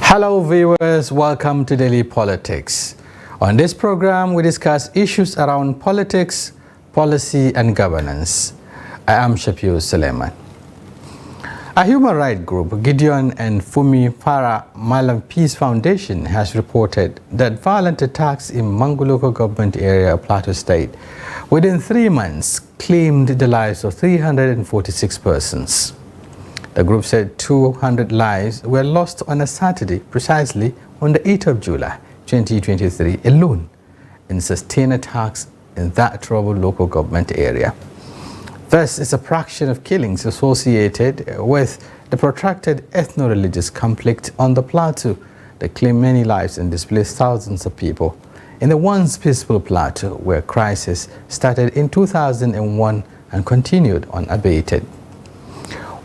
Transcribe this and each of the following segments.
Hello viewers, welcome to Daily Politics. On this program, we discuss issues around politics, policy and governance. I am Shapiro Suleiman. A human rights group, Gideon and Funmi Para-malam Peace Foundation, has reported that violent attacks in Mangu local government area of Plateau State within 3 months claimed the lives of 346 persons. The group said 200 lives were lost on a Saturday, precisely on the 8th of July 2023 alone, in sustained attacks in that troubled local government area. This is a fraction of killings associated with the protracted ethno-religious conflict on the Plateau that claimed many lives and displaced thousands of people in the once peaceful Plateau, where crisis started in 2001 and continued unabated.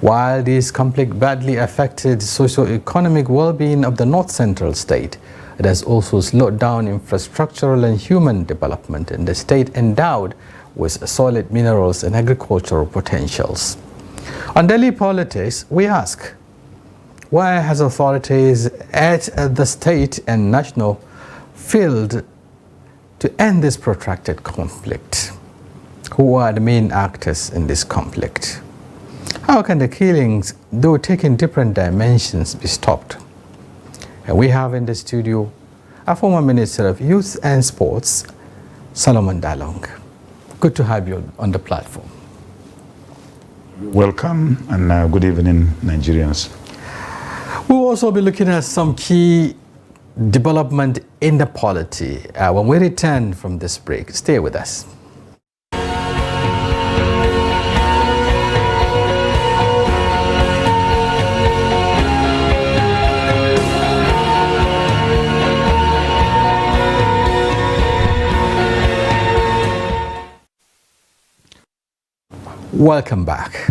While this conflict badly affected socio-economic well-being of the north-central state, it has also slowed down infrastructural and human development in the state endowed with solid minerals and agricultural potentials. On Daily Politics, we ask, why has authorities at the state and national failed to end this protracted conflict? Who are the main actors in this conflict? How can the killings, though taking different dimensions, be stopped? And we have in the studio a former Minister of Youth and Sports, Solomon Dalong. Good to have you on the platform. Welcome and good evening, Nigerians. We'll also be looking at some key development in the polity when we return from this break. Stay with us. Welcome back.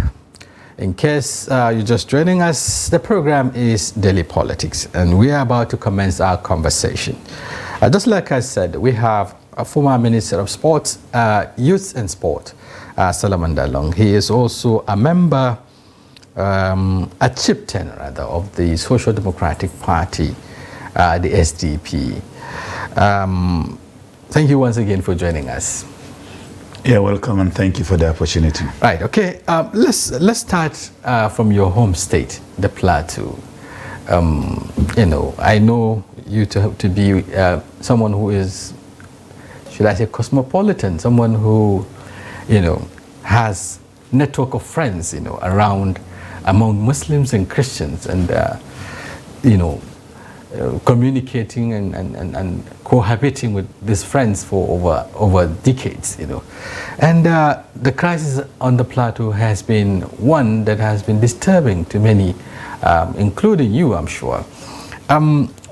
In case you're just joining us, the program is Daily Politics and we are about to commence our conversation. Just like I said, we have a former Minister of Sports, Youth and Sport, Solomon Dalong. He is also a member, a chieftain rather, of the Socioeconomic Party, the SDP. Thank you once again for joining us. Yeah, welcome and thank you for the opportunity. Right, okay. Let's start from your home state, the Plateau. I know you to be someone who is, should I say, cosmopolitan, someone who, has network of friends, around among Muslims and Christians, and communicating and cohabiting with these friends for over decades, and the crisis on the Plateau has been one that has been disturbing to many, including you, I'm sure.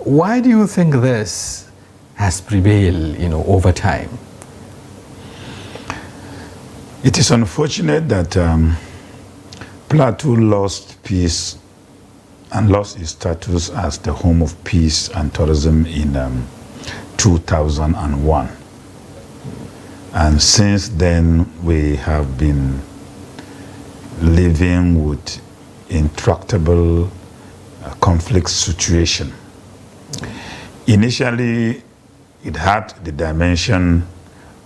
Why do you think this has prevailed, over time? It is unfortunate that Plateau lost peace and lost its status as the home of peace and tourism in 2001. And since then, we have been living with intractable conflict situation. Initially, it had the dimension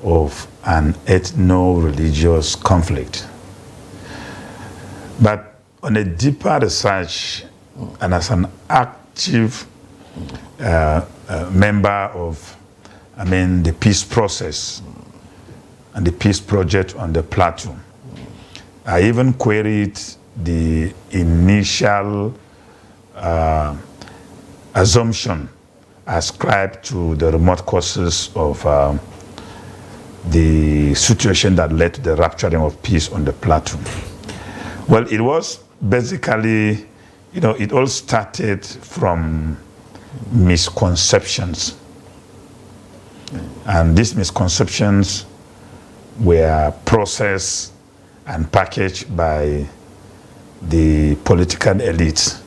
of an ethno-religious conflict. But on a deeper research, and as an active member of, the peace process and the peace project on the Plateau, I even queried the initial assumption ascribed to the remote causes of the situation that led to the rupturing of peace on the Plateau. Well, it was basically, it all started from misconceptions. And these misconceptions were processed and packaged by the political elite.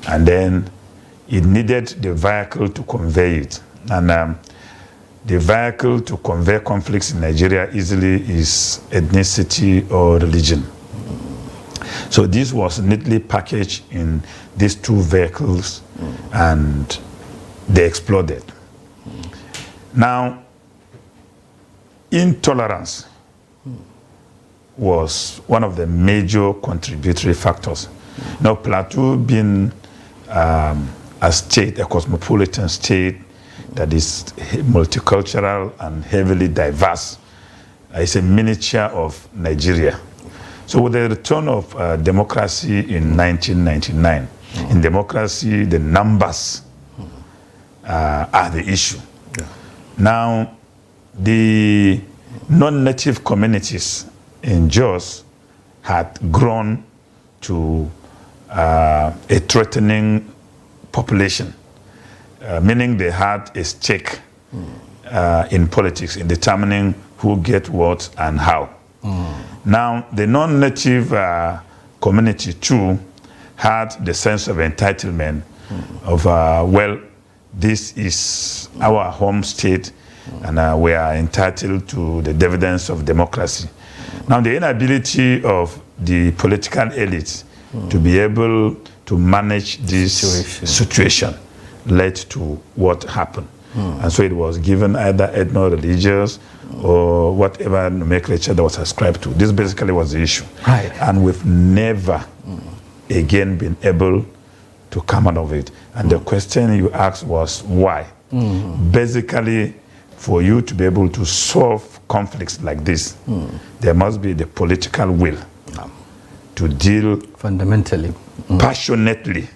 And then it needed the vehicle to convey it. And the vehicle to convey conflicts in Nigeria easily is ethnicity or religion. So this was neatly packaged in these two vehicles and they exploded. Now, intolerance was one of the major contributory factors. Now, Plateau being a state, a cosmopolitan state that is multicultural and heavily diverse, it's a miniature of Nigeria. So with the return of democracy in 1999, in democracy, the numbers are the issue. Yeah. Now, the non-native communities in Jos had grown to a threatening population, meaning they had a stake in politics, in determining who gets what and how. Now, the non-native community too had the sense of entitlement of, well, this is our home state and we are entitled to the dividends of democracy. Now, the inability of the political elite to be able to manage this situation led to what happened. And so it was given either ethno-religious or whatever nomenclature that was ascribed to. This basically was the issue. Right. And we've never again been able to come out of it. And the question you asked was why? Basically, for you to be able to solve conflicts like this, there must be the political will to deal fundamentally, passionately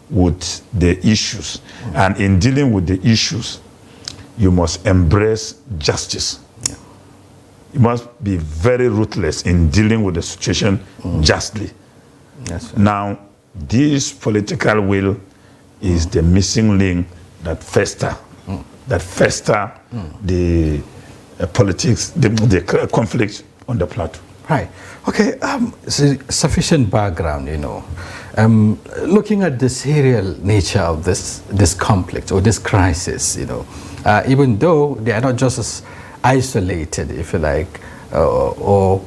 with the issues. And in dealing with the issues, you must embrace justice. Yeah. You must be very ruthless in dealing with the situation justly. Yes, sir. Now, this political will is the missing link that fester the politics, the conflict on the plateau. Right. Okay. So sufficient background, you know. Looking at the serial nature of this conflict or this crisis, you know, even though they are not just as isolated, if you like, or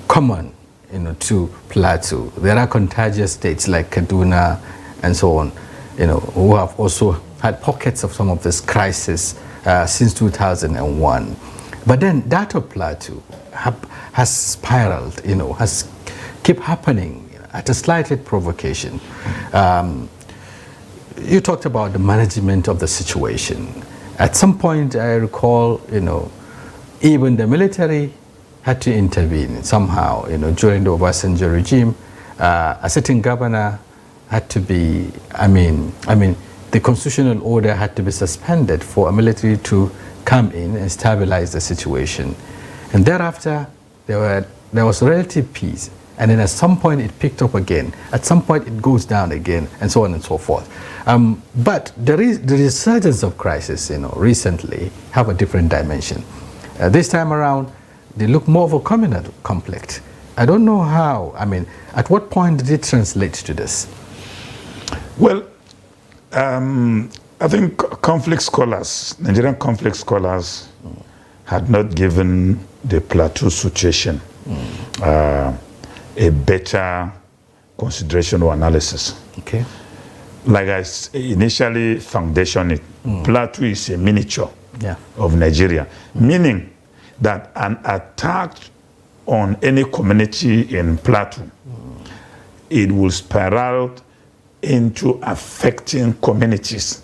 common, you know, to Plateau, there are contagious states like Kaduna and so on, you know, who have also had pockets of some of this crisis since 2001. But then that of Plateau has spiraled, you know, has kept happening at a slightly provocation. You talked about the management of the situation. At some point, I recall, you know, even the military had to intervene somehow, you know, during the Obasanjo regime. A sitting governor had to be, I mean, the constitutional order had to be suspended for a military to come in and stabilize the situation. And thereafter, there was relative peace. And then at some point it picked up again. At some point it goes down again, and so on and so forth. But the resurgence of crisis, you know, recently have a different dimension. This time around, they look more of a communal conflict. I don't know how. I mean, at what point did it translate to this? Well, I think conflict scholars, Nigerian conflict scholars, had not given the Plateau situation a better consideration or analysis. Okay. Like I initially foundationed it, Plateau is a miniature of Nigeria, meaning that an attack on any community in Plateau, it will spiral into affecting communities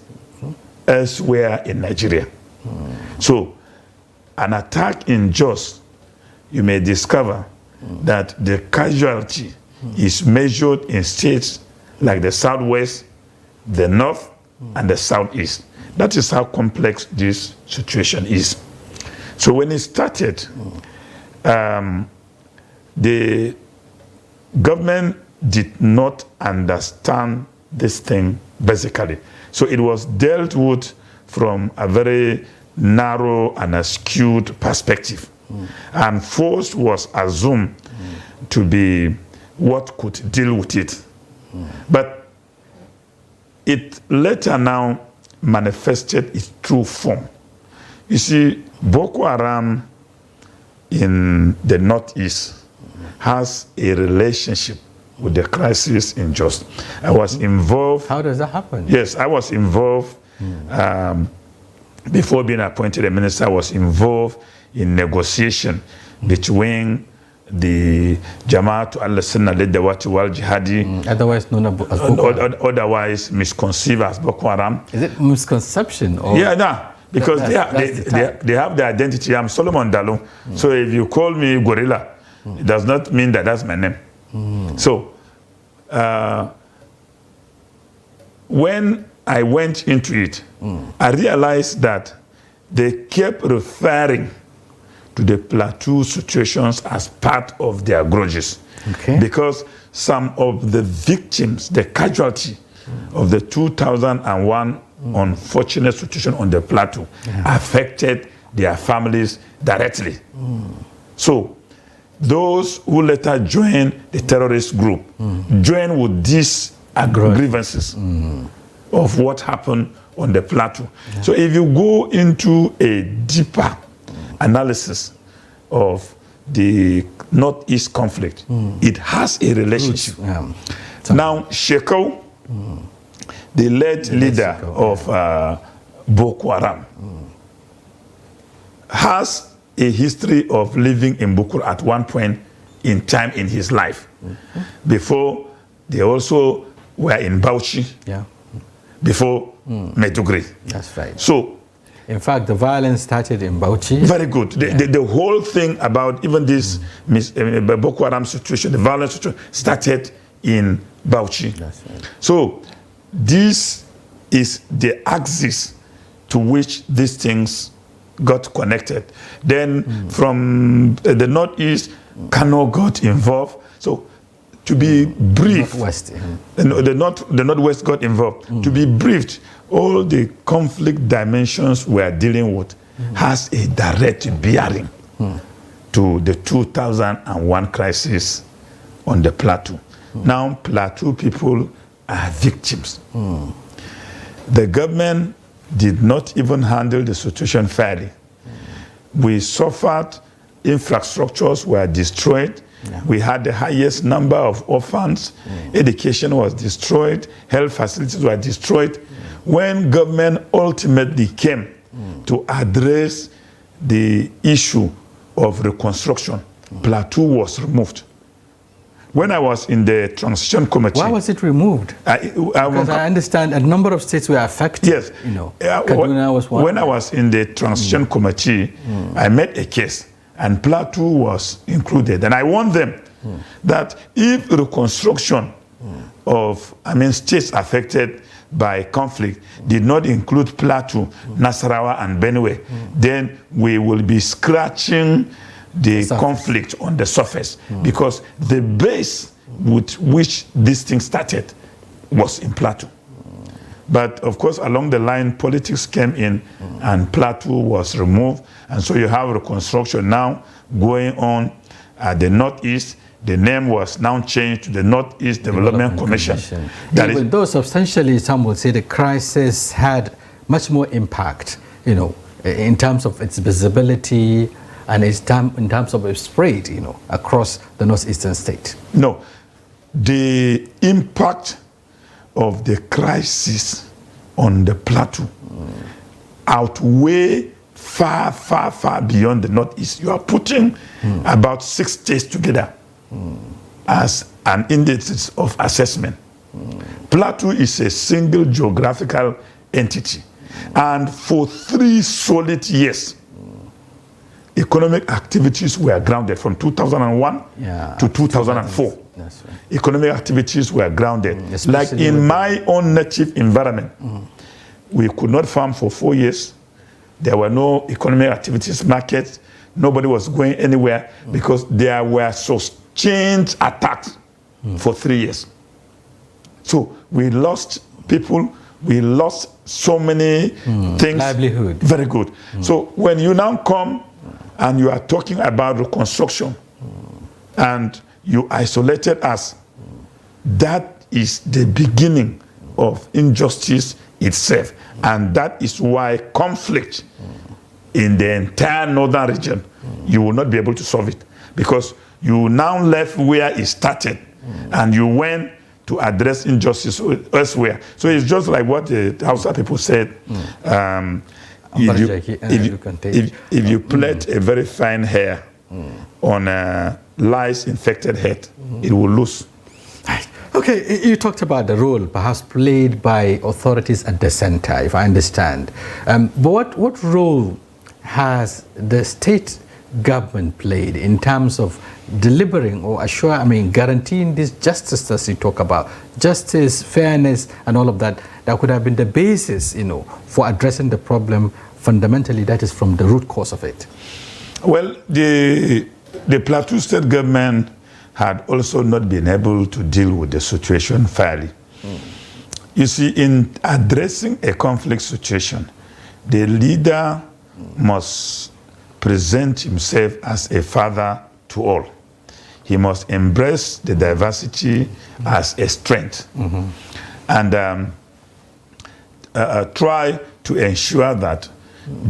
elsewhere in Nigeria. So an attack in Jos, you may discover that the casualty is measured in states like the Southwest, the North, and the Southeast. That is how complex this situation is. So when it started, the government did not understand this thing basically. So it was dealt with from a very narrow and skewed perspective. And force was assumed to be what could deal with it. But it later now manifested its true form. You see, Boko Haram in the Northeast has a relationship with the crisis in Jos. I was involved. How does that happen? Yes, I was involved. Before being appointed a minister, I was involved in negotiation between the Jama'at al-Sunnah al-Dawati wal-Jihadi, Otherwise known as Boko Haram. otherwise misconceived as Boko Haram. Is it misconception? Or Yeah, no, because they have the identity. I'm Solomon Dalung. So if you call me Gorilla, it does not mean that that's my name. So when I went into it, I realized that they kept referring to the Plateau situations as part of their grudges. Okay. Because some of the victims, the casualty of the 2001 unfortunate situation on the Plateau affected their families directly. So those who later joined the terrorist group joined with these grievances of what happened on the Plateau. So if you go into a deeper analysis of the Northeast conflict, it has a relationship. Now, Shekau, the late leader of Boko Haram, has a history of living in Bukuru at one point in time in his life. Before, they also were in Bauchi. Before Maiduguri. That's right. So, in fact, the violence started in Bauchi. Very good. The whole thing about even this Boko Haram situation, the violence situation, started in Bauchi. That's right. So this is the axis to which these things got connected. Then from the Northeast, Kano got involved. So to be brief, Northwest, the Northwest got involved. To be briefed, all the conflict dimensions we are dealing with has a direct bearing to the 2001 crisis on the Plateau. Now, Plateau people are victims. The government did not even handle the situation fairly. We suffered, infrastructures were destroyed. We had the highest number of orphans. Education was destroyed. Health facilities were destroyed. When government ultimately came to address the issue of reconstruction, Plateau was removed. When I was in the transition committee... Why was it removed? Because I understand a number of states were affected. Yes. You know, Kaduna was one. When I was in the transition committee, I made a case, and Plateau was included. And I warned them that if reconstruction of, states affected by conflict did not include Plateau, Nasarawa, and Benue, then we will be scratching the conflict on the surface, because the base with which this thing started was in Plateau. But of course, along the line, politics came in and Plateau was removed. And so you have reconstruction now going on at the Northeast. The name was now changed to the Northeast Development Commission. Even though substantially, some would say the crisis had much more impact, in terms of its visibility and in terms of its spread, across the northeastern state. No, the impact of the crisis on the Plateau outweigh far, far, far beyond the Northeast. You are putting about 6 states together as an index of assessment. Plateau is a single geographical entity. And for 3 solid years, economic activities were grounded from 2001 to 2004. That's right. Economic activities were grounded. Like in my own native environment, we could not farm for 4 years. There were no economic activities, markets. Nobody was going anywhere because there were sustained attacks for 3 years. So we lost people. We lost so many things. Livelihood. Very good. So when you now come and you are talking about reconstruction and you isolated us, that is the beginning of injustice itself. And that is why conflict in the entire northern region, you will not be able to solve it. Because you now left where it started and you went to address injustice elsewhere. So it's just like what the Hausa people said. If you plait a very fine hair on a lice-infected head, it will lose. Okay, you talked about the role perhaps played by authorities at the center, if I understand. But what role has the state government played in terms of delivering or guaranteeing this justice as you talk about, justice, fairness, and all of that, that could have been the basis, for addressing the problem fundamentally, that is from the root cause of it? Well, the Plateau state government had also not been able to deal with the situation fairly. You see, in addressing a conflict situation, the leader must present himself as a father to all. He must embrace the diversity as a strength and try to ensure that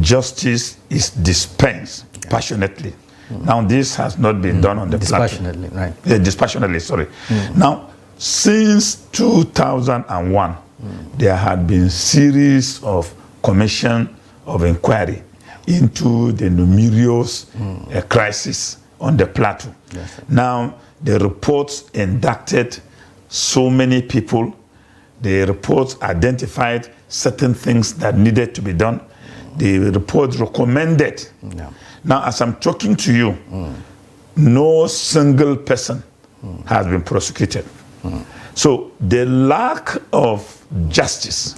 justice is dispensed passionately. Now, this has not been done on the dispassionately, right? Dispassionately, sorry. Now, since 2001, there had been series of commission of inquiry into the numerous crisis on the Plateau. Yes, now, the reports indicted so many people. The reports identified certain things that needed to be done. The report recommended. Now, as I'm talking to you, no single person has been prosecuted. So the lack of justice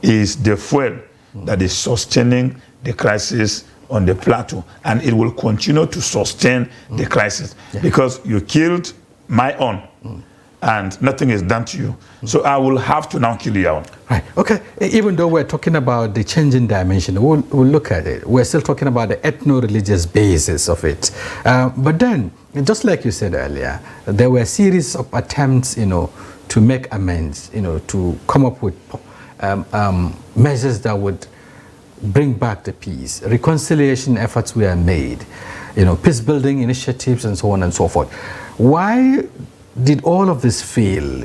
is the fuel that is sustaining the crisis on the Plateau, and it will continue to sustain the crisis because you killed my own and nothing is done to you. So I will have to now kill your own. Right. Okay. Even though we're talking about the changing dimension, we'll look at it. We're still talking about the ethno-religious basis of it. But then, just like you said earlier, there were a series of attempts, to make amends, to come up with measures that would bring back the peace. Reconciliation efforts were made, peace-building initiatives and so on and so forth. Why did all of this fail?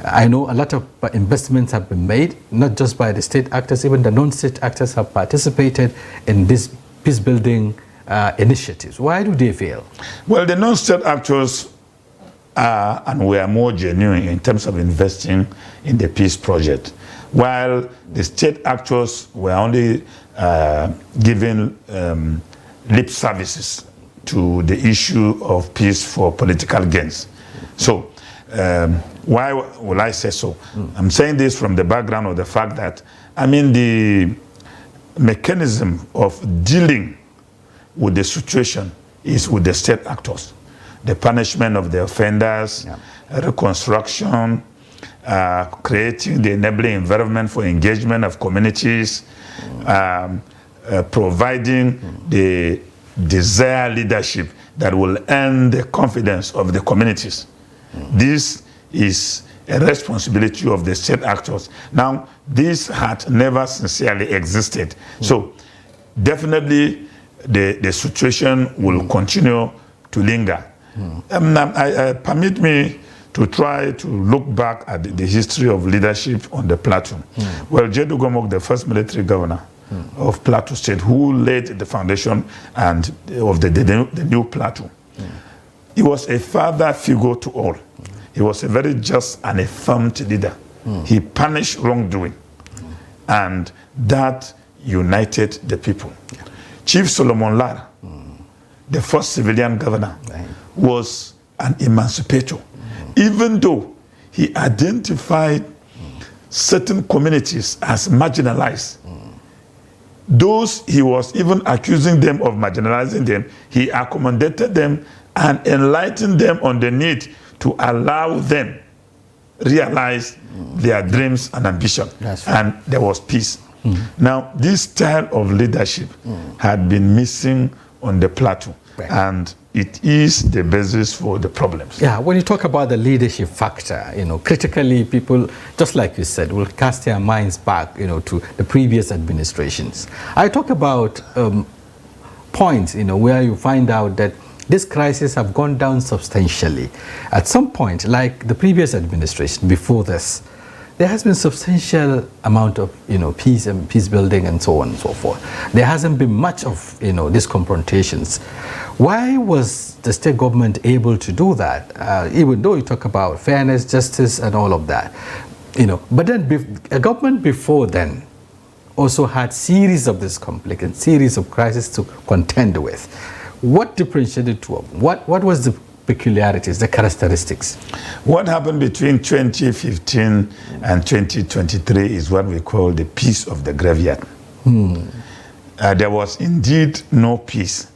I know a lot of investments have been made, not just by the state actors, even the non-state actors have participated in this peace-building initiatives. Why do they fail? Well, the non-state actors are and were more genuine in terms of investing in the peace project, while the state actors were only giving lip services to the issue of peace for political gains. So, why will I say so? I'm saying this from the background of the fact that, the mechanism of dealing with the situation is with the state actors. The punishment of the offenders, reconstruction, creating the enabling environment for engagement of communities, providing the desired leadership that will earn the confidence of the communities. This is a responsibility of the state actors. Now, this had never sincerely existed. So, definitely, the situation will continue to linger. Permit me to try to look back at the history of leadership on the Plateau. Well, Gideon, the first military governor of Plateau State, who laid the foundation and of the new Plateau, he was a father figure to all. He was a very just and affirmed leader. He punished wrongdoing, and that united the people. Chief Solomon Lara, the first civilian governor, was an emancipator. Even though he identified certain communities as marginalized, those he was even accusing them of marginalizing them, he accommodated them and enlightened them on the need to allow them realize their dreams and ambition. Right. And there was peace. Now, this style of leadership had been missing on the Plateau, and it is the basis for the problems. Yeah, when you talk about the leadership factor, critically people, just like you said, will cast their minds back, to the previous administrations. I talk about points, where you find out that this crisis have gone down substantially. At some point, like the previous administration before this, there has been substantial amount of peace and peace building and so on and so forth. There hasn't been much of these confrontations. Why was the state government able to do that? Even though you talk about fairness, justice, and all of that, But then a government before then also had series of this conflict and series of crises to contend with. What differentiated two of them? What was the peculiarities, the characteristics? What happened between 2015 and 2023 is what we call the peace of the graveyard. There was indeed no peace,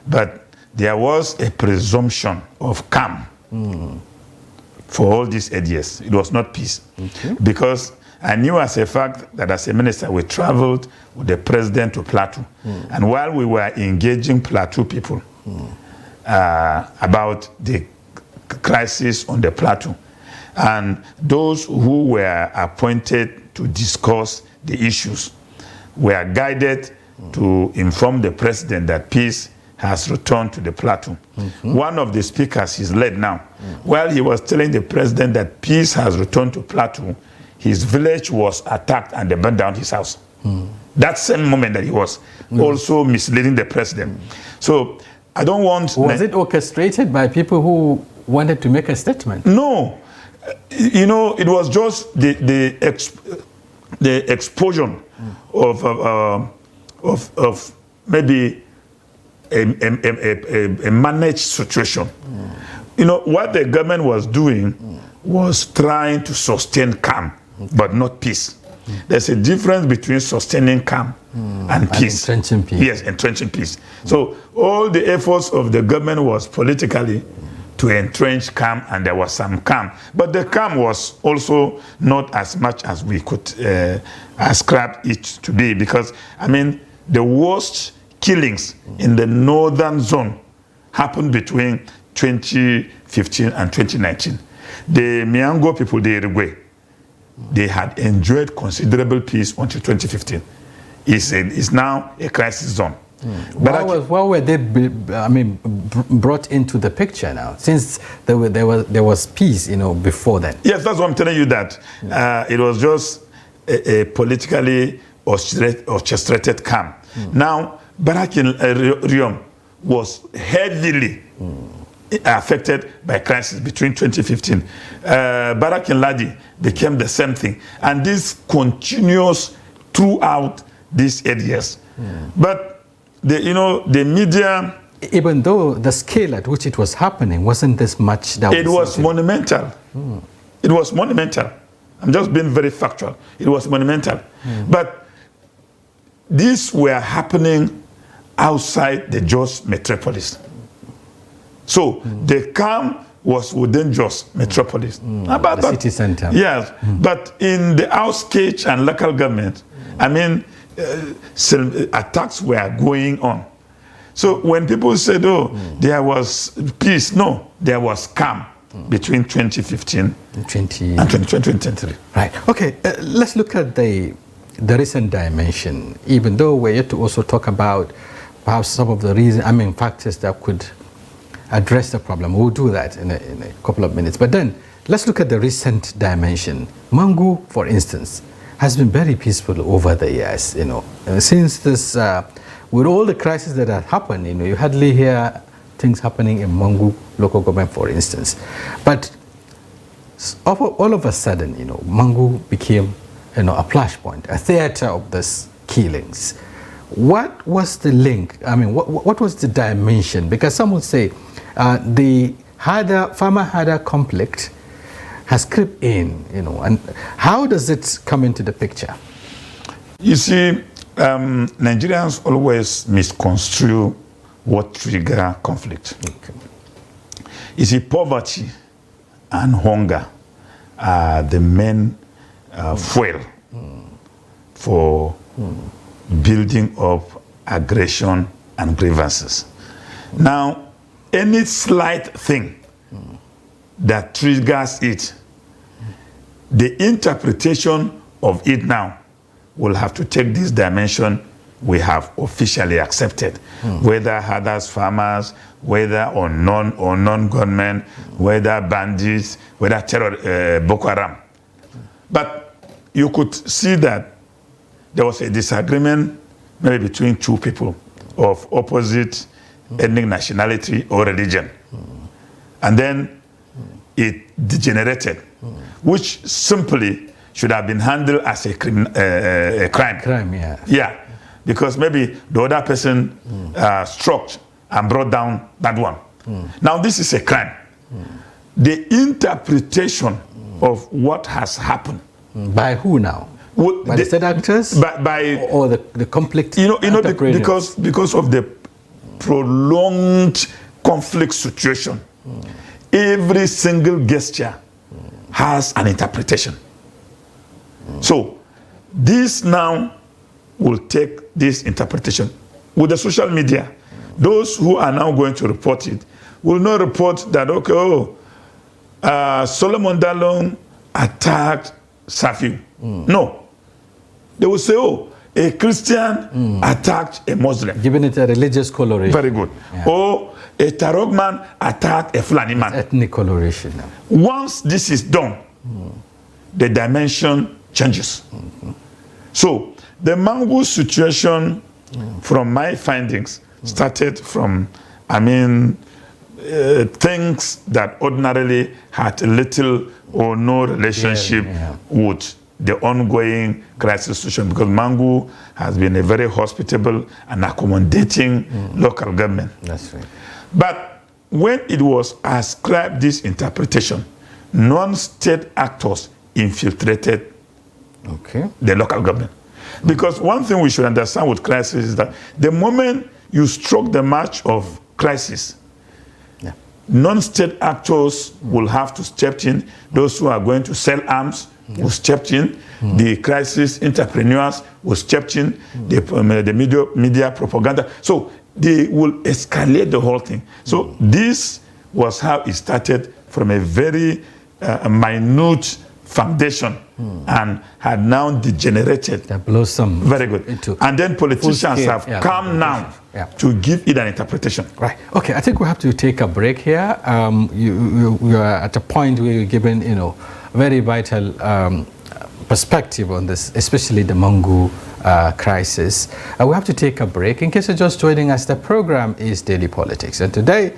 but there was a presumption of calm for all these 8 years. It was not peace. Because I knew as a fact that as a minister, we traveled with the president to Plateau. And while we were engaging Plateau people about the crisis on the Plateau, and those who were appointed to discuss the issues were guided to inform the president that peace has returned to the Plateau. One of the speakers is lled now. While he was telling the president that peace has returned to Plateau, his village was attacked and they burned down his house. That same moment that he was also misleading the president. So I don't want... Was it orchestrated by people who wanted to make a statement? No. It was just the explosion of maybe a managed situation. What the government was doing was trying to sustain calm, but not peace. There's a difference between sustaining calm and peace. Entrenching peace. Yes, entrenching peace. So all the efforts of the government was politically to entrench calm, and there was some calm. But the calm was also not as much as we could ascribe it to be, because, the worst killings in the northern zone happened between 2015 and 2019. The Mangu people, the Uruguay, they had enjoyed considerable peace until 2015. It's now a crisis zone. Why were they brought into the picture now, since there was peace before then? Yes, that's what I'm telling you, that it was just a politically orchestrated calm. Now, Para-malam was heavily affected by crisis between 2015. Para-malam became the same thing, and this continues throughout these 8 years. But the media, even though the scale at which it was happening wasn't this much, it was monumental. It was monumental. I'm just being very factual. It was monumental. But these were happening outside the Jos metropolis. So the calm was within Jos metropolis. The city center. Yes, but in the outskirts and local government, attacks were going on. So when people said, there was peace, no, there was calm between 2015 and 2023. Right. Okay, let's look at the recent dimension, even though we're yet to also talk about perhaps some of the factors that could address the problem. We'll do that in a couple of minutes. But then, let's look at the recent dimension. Mangu, for instance, has been very peaceful over the years, Since this, with all the crises that have happened, you hardly hear things happening in Mangu local government, for instance. But all of a sudden, Mangu became, a flashpoint, a theater of these killings. What was the link? What was the dimension? Because some would say the farmer-herder conflict has crept in, and how does it come into the picture? You see, Nigerians always misconstrue what trigger conflict. You see, poverty and hunger are the main fuel for building up aggression and grievances. Now, any slight thing that triggers it, the interpretation of it now will have to take this dimension we have officially accepted, whether others farmers, whether or non-government, whether bandits, whether terror, Boko Haram. But you could see that there was a disagreement maybe between two people of opposite ethnic nationality or religion. And then it degenerated, which simply should have been handled as a crime. Crime, yeah. Yeah, because maybe the other person struck and brought down that one. Now this is a crime. The interpretation of what has happened. By who now? By the state actors? Or the conflict? Because of the prolonged conflict situation, every single gesture has an interpretation. So this now will take this interpretation. With the social media, those who are now going to report it will not report that, okay, Solomon Dalong attacked Safi. No. They will say, oh, a Christian attacked a Muslim. Giving it a religious coloration. Very good. Yeah. Or a Tarok man attacked a Fulani man. Ethnic coloration. Once this is done, the dimension changes. So the Mangu situation, from my findings, started from, things that ordinarily had little or no relationship with the ongoing crisis situation, because Mangu has been a very hospitable and accommodating local government. That's right. But when it was ascribed this interpretation, non-state actors infiltrated the local government. Because one thing we should understand with crisis is that the moment you struck the march of crisis, non-state actors will have to step in. Those who are going to sell arms will step in. The crisis entrepreneurs will step in. The media propaganda. So they will escalate the whole thing. So this was how it started, from a very minute foundation and had now degenerated. That blossom. Very good. And then politicians have come now to give it an interpretation. Right. Okay, I think we have to take a break here. You are at a point where you're given, very vital perspective on this, especially the Mangu crisis. We have to take a break. In case you're just joining us, the program is Daily Politics. And today,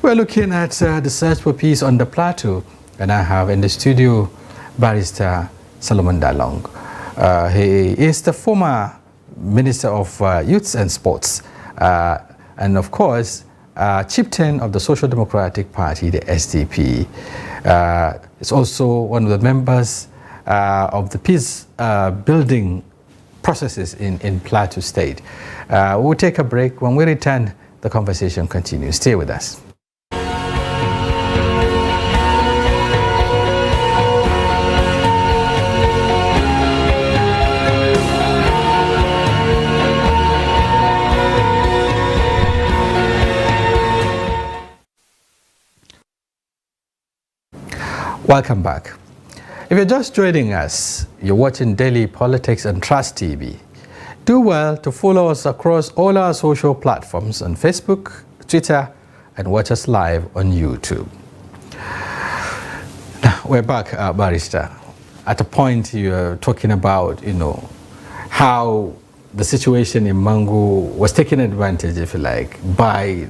we're looking at the search for peace on the Plateau. And I have in the studio Barrister Solomon Dalong. He is the former Minister of Youth and Sports, and of course, chieftain of the Social Democratic Party, the SDP. He's also one of the members of the peace building processes in Plateau State. We'll take a break. When we return, the conversation continues. Stay with us. Welcome back. If you're just joining us, you're watching Daily Politics on Trust TV. Do well to follow us across all our social platforms on Facebook, Twitter, and watch us live on YouTube. Now, we're back, Barrister. At a point you're talking about, how the situation in Mangu was taken advantage, if you like, by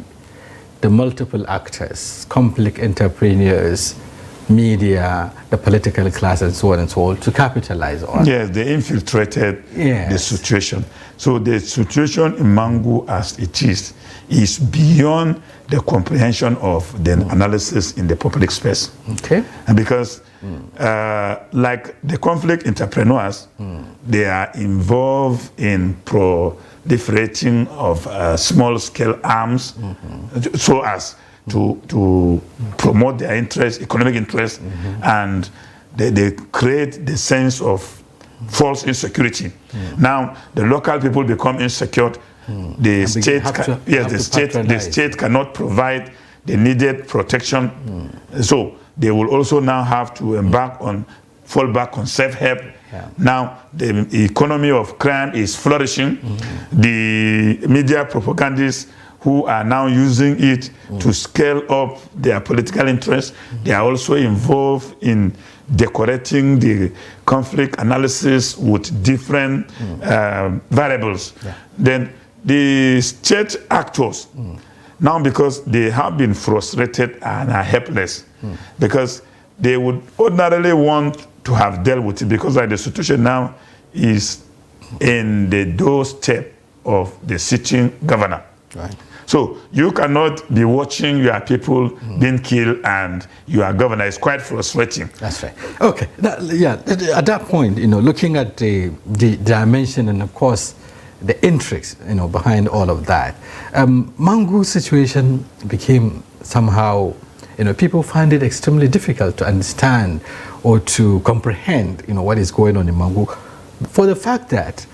the multiple actors, conflict entrepreneurs, media, the political class, and so on and so on, to capitalize on. Yes, they infiltrated the situation. So the situation in Mangu as it is beyond the comprehension of the analysis in the public space. Okay. And because, like the conflict entrepreneurs, they are involved in proliferating of small-scale arms, so as to promote their interest, economic interest, and they create the sense of false insecurity. Now the local people become insecure. The state cannot provide the needed protection. So they will also now have to embark on fall back on self-help. Yeah. Now the economy of crime is flourishing. The media propagandists who are now using it to scale up their political interests, they are also involved in decorating the conflict analysis with different variables. Yeah. Then the state actors, now because they have been frustrated and are helpless, because they would ordinarily want to have dealt with it, because like the situation now is in the doorstep of the sitting governor. Right. So you cannot be watching your people being killed and your governor. Is quite frustrating. That's right. Okay. At that point, looking at the dimension and of course the intrigues, behind all of that, Mangu's situation became somehow, people find it extremely difficult to understand or to comprehend, what is going on in Mangu, for the fact that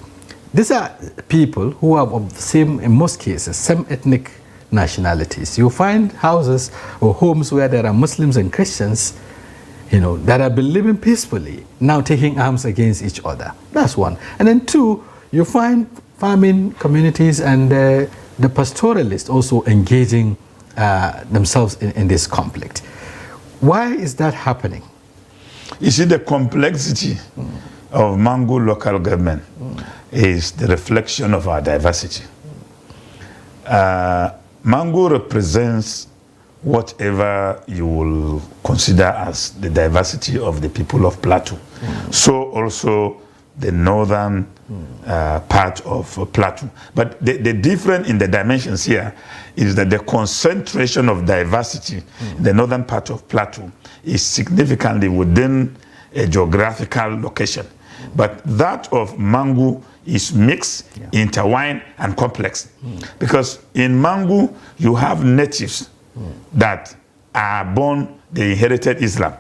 these are people who are of the same, in most cases, same ethnic nationalities. You find houses or homes where there are Muslims and Christians, that have been living peacefully, now taking arms against each other. That's one. And then two, you find farming communities and the pastoralists also engaging themselves in this conflict. Why is that happening? You see, the complexity of Mangu local government is the reflection of our diversity. Mangu represents whatever you will consider as the diversity of the people of Plateau. So also the northern part of Plateau. But the difference in the dimensions here is that the concentration of diversity in the northern part of Plateau is significantly within a geographical location. But that of Mangu is mixed, intertwined, and complex. Because in Mangu, you have natives that are born, they inherited Islam.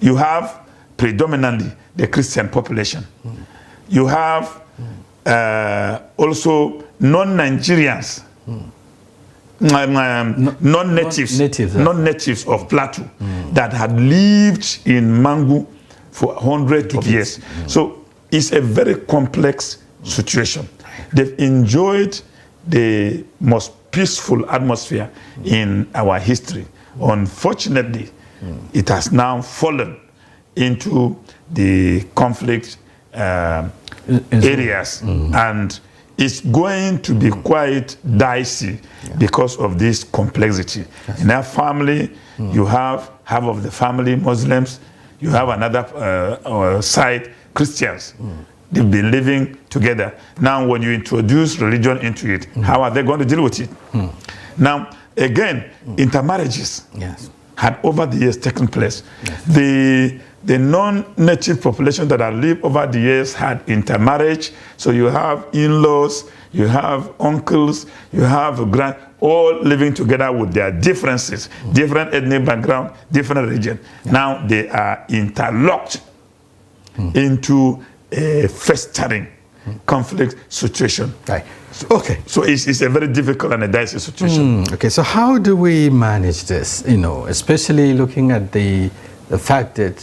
You have predominantly the Christian population. You have also non-Nigerians, non-natives of Plateau that had lived in Mangu for hundreds of years. So it's a very complex situation. They've enjoyed the most peaceful atmosphere in our history. Unfortunately, it has now fallen into the conflict areas, and it's going to be quite dicey because of this complexity. In our family, you have half of the family Muslims, you have another side Christians. They've been living together. Now, when you introduce religion into it, how are they going to deal with it? Now, again, intermarriages had over the years taken place. The non-native population that have lived over the years had intermarriage. So you have in-laws, you have uncles, you have grand, all living together with their differences, different ethnic background, different region. Now they are interlocked into a festering conflict situation. Right. Okay. So it's a very difficult and a dicey situation. Okay. So how do we manage this? Especially looking at the fact that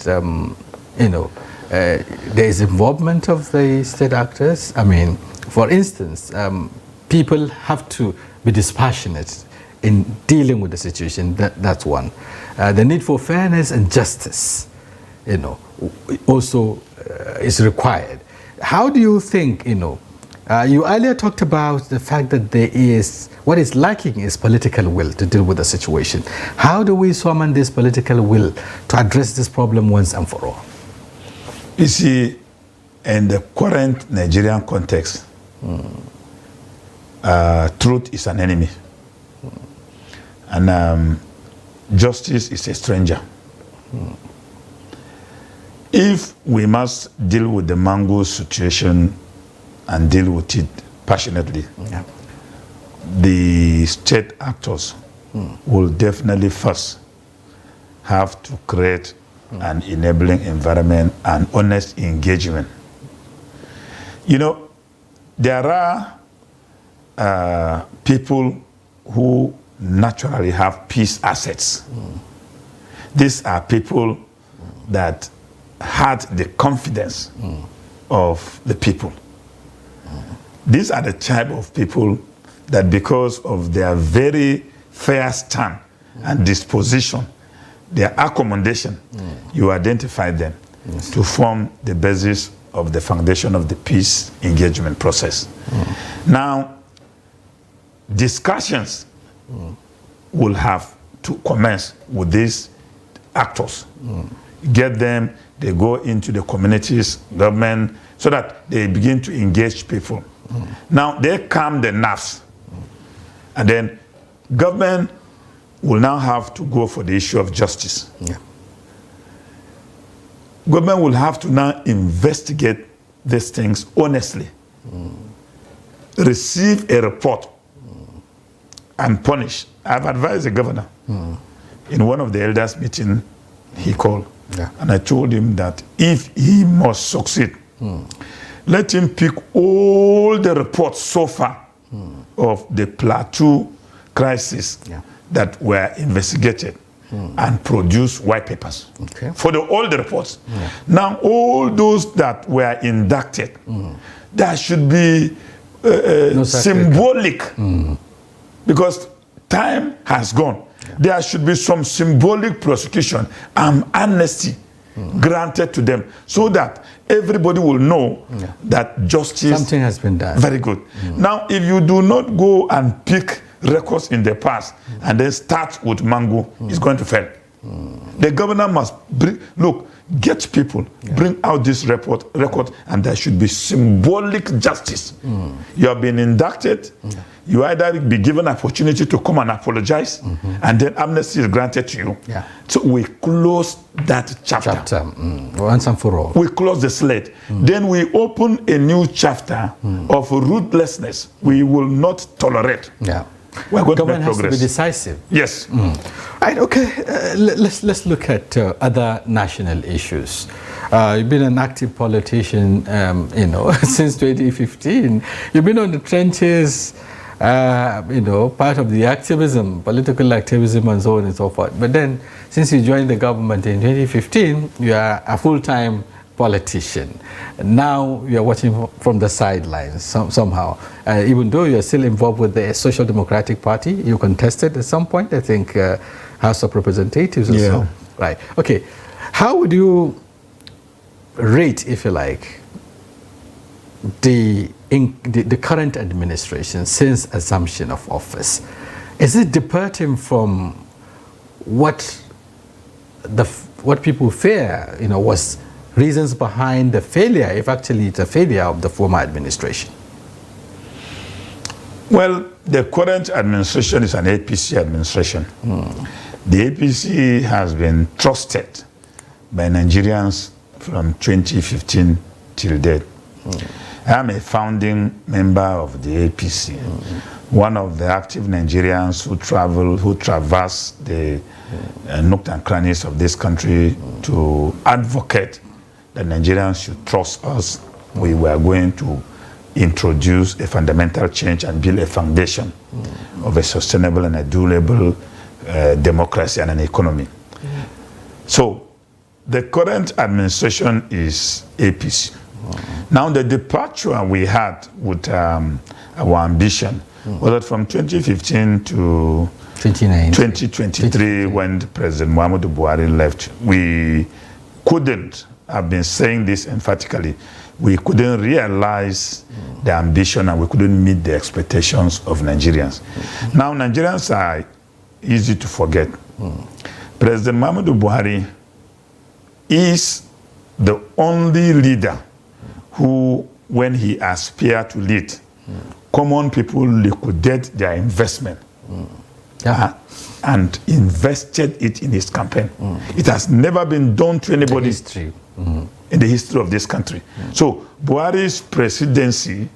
there is involvement of the state actors. I mean, for instance, people have to be dispassionate in dealing with the situation. That's one. The need for fairness and justice, also is required. How do you think, you earlier talked about the fact that what is lacking is political will to deal with the situation. How do we summon this political will to address this problem once and for all? You see, in the current Nigerian context, truth is an enemy. And justice is a stranger. If we must deal with the Mangu situation and deal with it passionately, the state actors will definitely first have to create an enabling environment and honest engagement. There are people who naturally have peace assets. These are people that had the confidence of the people. These are the type of people that, because of their very fair stand and disposition, their accommodation, you identify them to form the basis of the foundation of the peace engagement process. Now, discussions will have to commence with these actors. Get them, they go into the communities, government, so that they begin to engage people. Now, they calm the nerves. And then government will now have to go for the issue of justice. Government will have to now investigate these things honestly. Receive a report and punish. I've advised the governor in one of the elders' meeting he called. And I told him that if he must succeed, let him pick all the reports so far of the Plateau crisis that were investigated and produce white papers for all the reports. Now, all those that were inducted, there should be symbolic, because time has gone. There should be some symbolic prosecution and amnesty granted to them, so that everybody will know that justice, something has been done. Very good. Now, if you do not go and pick records in the past and then start with Mangu, it's going to fail. The governor must get people, bring out this record, and there should be symbolic justice. You have been inducted, you either be given an opportunity to come and apologize, and then amnesty is granted to you. So we close that chapter. Once and for all. We close the slate. Then we open a new chapter of ruthlessness. We will not tolerate. We're going Government to make progress. Has to be decisive. Yes. Right, okay. Let's look at other national issues. You've been an active politician, since 2015. You've been on the trenches, part of the activism, political activism, and so on and so forth. But then, since you joined the government in 2015, you are a full-time politician. Now you are watching from the sidelines somehow. Even though you are still involved with the Social Democratic Party, you contested at some point, I think, House of Representatives or so. Right. Okay. How would you rate, if you like, the current administration since assumption of office? Is it departing from what people fear, was reasons behind the failure, if actually it's a failure of the former administration? Well, the current administration is an APC administration. The APC has been trusted by Nigerians from 2015 till date. I am a founding member of the APC, one of the active Nigerians who traverse the nooks and crannies of this country to advocate that Nigerians should trust us. We were going to introduce a fundamental change and build a foundation of a sustainable and a durable democracy and an economy. So the current administration is APC. Now, the departure we had with our ambition was that from 2015 to 2023, when President Muhammadu Buhari left, we couldn't, I've been saying this emphatically, we couldn't realize the ambition and we couldn't meet the expectations of Nigerians. Now, Nigerians are easy to forget. President Muhammadu Buhari is the only leader who, when he aspired to lead, common people liquidate their investment and invested it in his campaign. It has never been done to anybody in the history of this country. So Buhari's presidency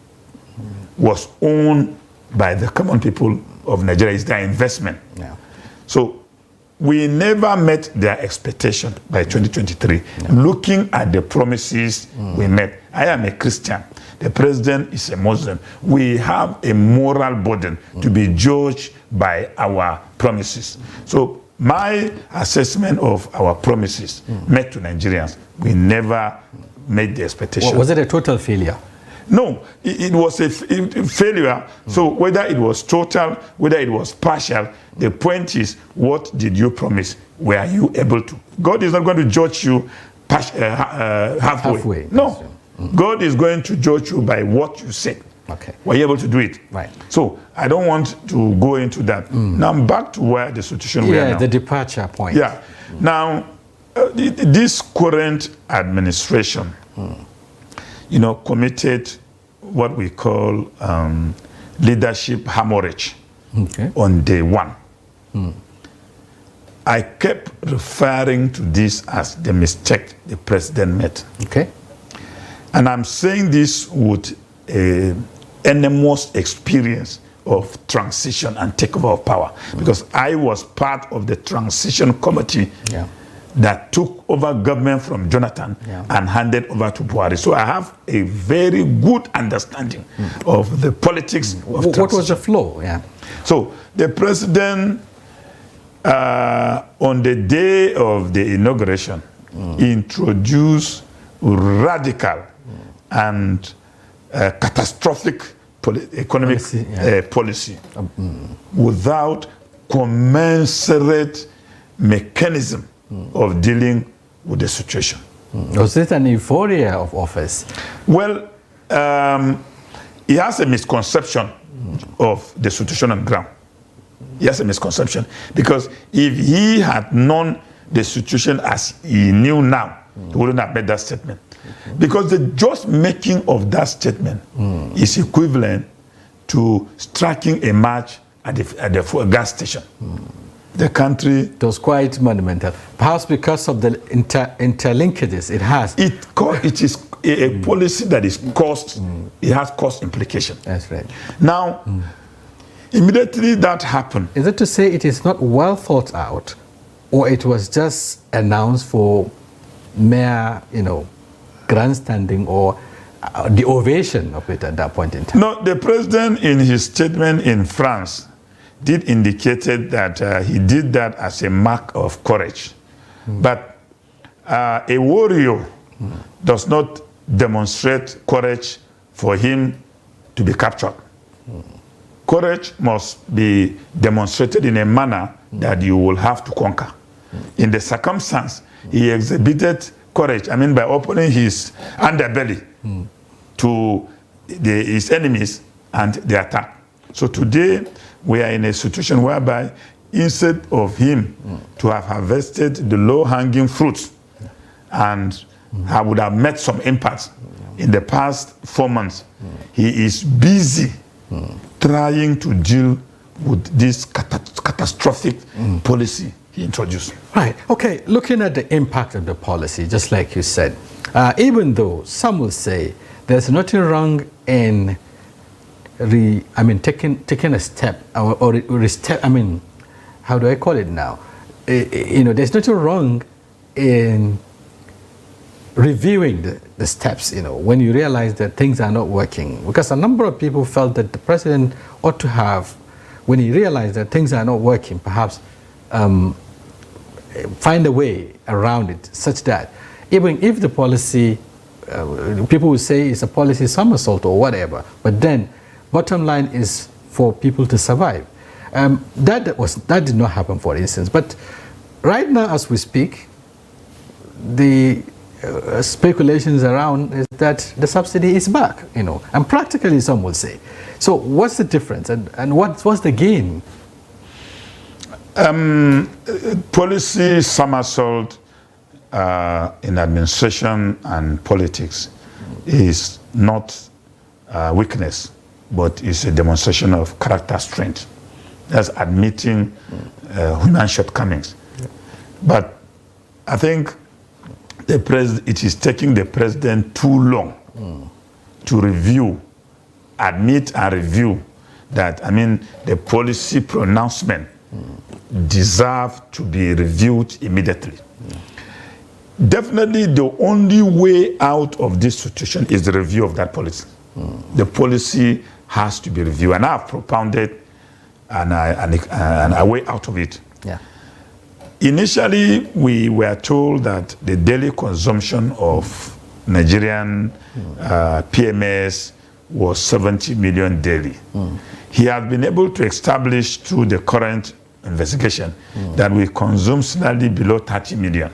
was owned by the common people of Nigeria. It's their investment. So we never met their expectation by 2023. Looking at the promises we made, I am a Christian. The president is a Muslim. We have a moral burden to be judged by our promises. So my assessment of our promises made to Nigerians, we never made the expectation. Was it a total failure? No, it was a failure. So whether it was total, whether it was partial, the point is, what did you promise? Were you able to? God is not going to judge you halfway. No. God is going to judge you by what you said. Okay. Were you able to do it? Right. So I don't want to go into that. Now I'm back to where the situation we are now. The departure point. Yeah. Now, this current administration, committed what we call leadership hemorrhage on day one. I kept referring to this as the mistake the president made. Okay. And I'm saying this with an enormous experience of transition and takeover of power, because I was part of the transition committee that took over government from Jonathan and handed over to Buhari. So I have a very good understanding of the politics of transition. What was the flow? Yeah. So the president, on the day of the inauguration, introduced radical and catastrophic economic policy without commensurate mechanism of dealing with the situation. Was it an euphoria of office? Well, he has a misconception of the situation on ground. He has a misconception, because if he had known the situation as he knew now, he wouldn't have made that statement. Because the just making of that statement is equivalent to striking a match at the gas station. The country... It was quite monumental. Perhaps because of the interlinkages it has. It is a policy that is cost, it has cost implication. That's right. Now, immediately that happened. Is it to say it is not well thought out, or it was just announced for mere, grandstanding, or the ovation of it at that point in time? No, the president in his statement in France did indicated that he did that as a mark of courage. But a warrior does not demonstrate courage for him to be captured. Courage must be demonstrated in a manner that you will have to conquer. In the circumstance, he exhibited courage, by opening his underbelly to his enemies and the attack. So today, we are in a situation whereby instead of him to have harvested the low-hanging fruits and I would have met some impact in the past 4 months, he is busy trying to deal with this catastrophic policy he introduced. Right. Okay. Looking at the impact of the policy, just like you said, even though some will say there's nothing wrong in taking a step or step. How do I call it now? There's nothing wrong in reviewing the steps. When you realize that things are not working, because a number of people felt that the president ought to have, when he realized that things are not working, perhaps find a way around it, such that even if the policy, people will say it's a policy somersault or whatever, but then bottom line is for people to survive. That did not happen, for instance. But right now, as we speak, the speculations around is that the subsidy is back, and practically some will say. So what's the difference, and what's the gain? Policy somersault in administration and politics is not weakness, but it's a demonstration of character strength. That's admitting human shortcomings. But I think it is taking the president too long to admit and review that, the policy pronouncement deserve to be reviewed immediately. Definitely the only way out of this situation is the review of that policy. The policy has to be reviewed, and I have propounded a way out of it. Yeah. Initially, we were told that the daily consumption of Nigerian PMS was 70 million daily. He has been able to establish through the current investigation that we consume slightly below 30 million.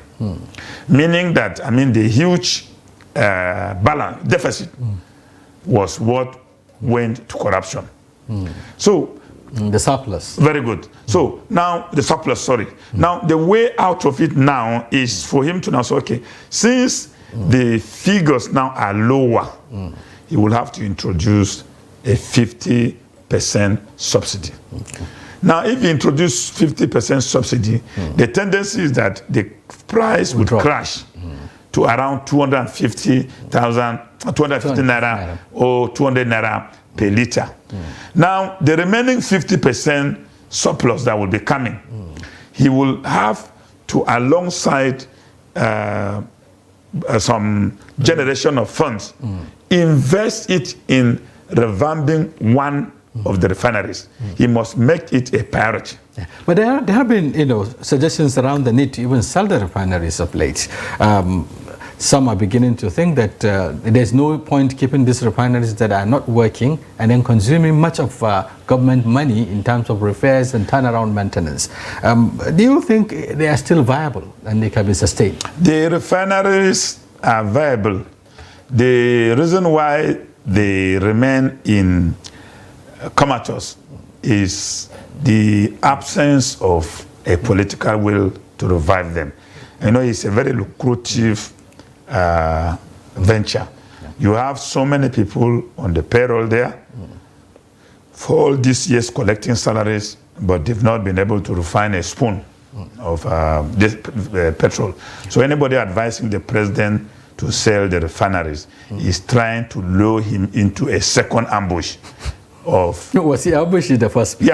Meaning that, I mean, the huge balance deficit was what went to corruption. So, the surplus. Very good. So now the surplus, sorry. Now the way out of it now is for him to now say, okay, since the figures now are lower, he will have to introduce a 50% subsidy. Now, if you introduce 50% subsidy, the tendency is that the price would crash to around 250 naira or 200 naira per liter. Now, the remaining 50% surplus that will be coming, he will have to, alongside some generation of funds, invest it in revamping one of the refineries. He must make it a priority. Yeah. But there have been, suggestions around the need to even sell the refineries of late. Some are beginning to think that there's no point keeping these refineries that are not working and then consuming much of government money in terms of repairs and turnaround maintenance. Do you think they are still viable and they can be sustained? The refineries are viable. The reason why they remain in comatose is the absence of a political will to revive them. It's a very lucrative venture. You have so many people on the payroll there for all these years collecting salaries, but they've not been able to refine a spoon of petrol. So anybody advising the president to sell the refineries is trying to lure him into a second ambush. Was he ambushed in the first place?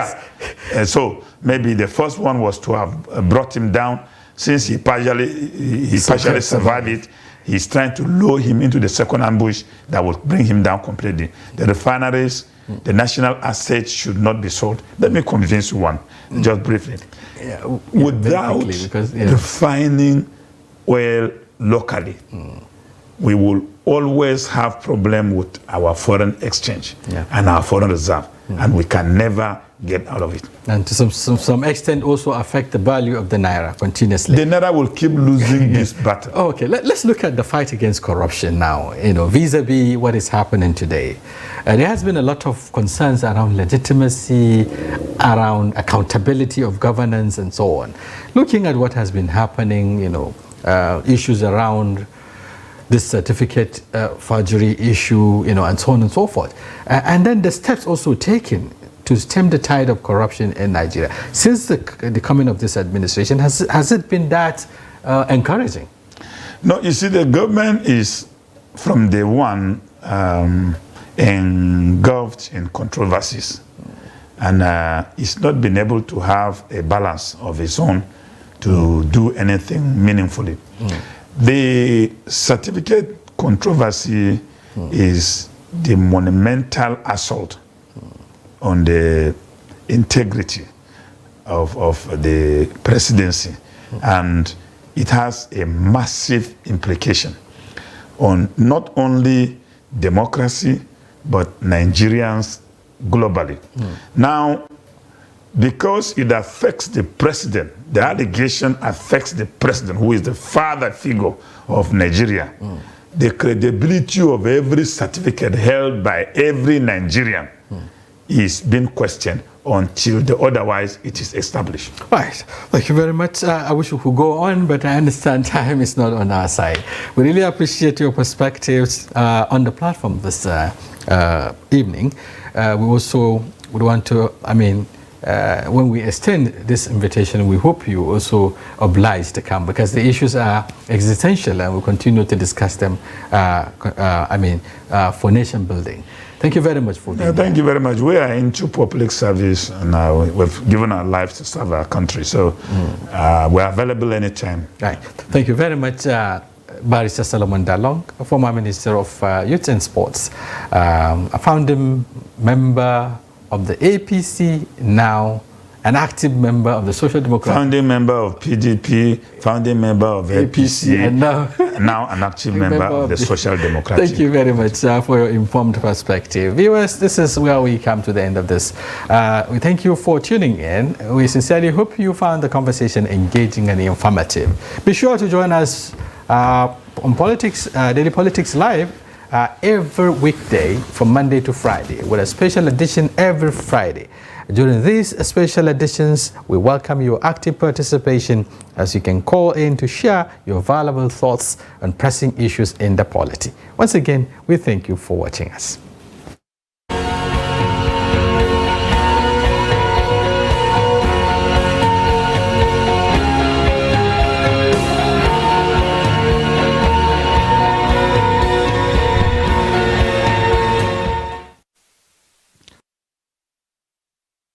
Yeah. So maybe the first one was to have brought him down. Since he partially survived it, he's trying to lure him into the second ambush that will bring him down completely. The refineries, the national assets should not be sold. Let me convince you one, just briefly. Without refining oil locally, we will always have problem with our foreign exchange and our foreign reserve, and we can never get out of it. And to some extent also affect the value of the naira continuously. The naira will keep losing this battle. Okay, let's look at the fight against corruption now, vis-a-vis what is happening today. There has been a lot of concerns around legitimacy, around accountability of governance and so on. Looking at what has been happening, issues around this certificate forgery issue, and so on and so forth. And then the steps also taken to stem the tide of corruption in Nigeria. Since the coming of this administration, has it been that encouraging? No, you see, the government is, from day one, engulfed in controversies. And it's not been able to have a balance of its own to do anything meaningfully. The certificate controversy is the monumental assault on the integrity of the presidency, and it has a massive implication on not only democracy but Nigerians globally. Now, because it affects the president, the allegation affects the president, who is the father figure of Nigeria. The credibility of every certificate held by every Nigerian is being questioned until otherwise it is established. Right. Thank you very much. I wish we could go on, but I understand time is not on our side. We really appreciate your perspectives on the platform this evening. We also would want to, when we extend this invitation, we hope you also oblige to come, because the issues are existential and we'll continue to discuss them, for nation building. Thank you very much for being Thank you very much. We are into public service, and we've given our lives to serve our country. So we're available anytime. Right. Thank you very much, Barrister Solomon Dalong, former Minister of Youth and Sports, a founding member of the APC, now an active member of the Social Democratic founding member of PDP, founding member of APC, and now an active member of the Social Democratic. Thank you very much for your informed perspective. Viewers, this is where we come to the end of this. We thank you for tuning in. We sincerely hope you found the conversation engaging and informative. Be sure to join us on Daily Politics Live every weekday from Monday to Friday, with a special edition every Friday. During these special editions, we welcome your active participation, as you can call in to share your valuable thoughts on pressing issues in the polity. Once again, we thank you for watching us.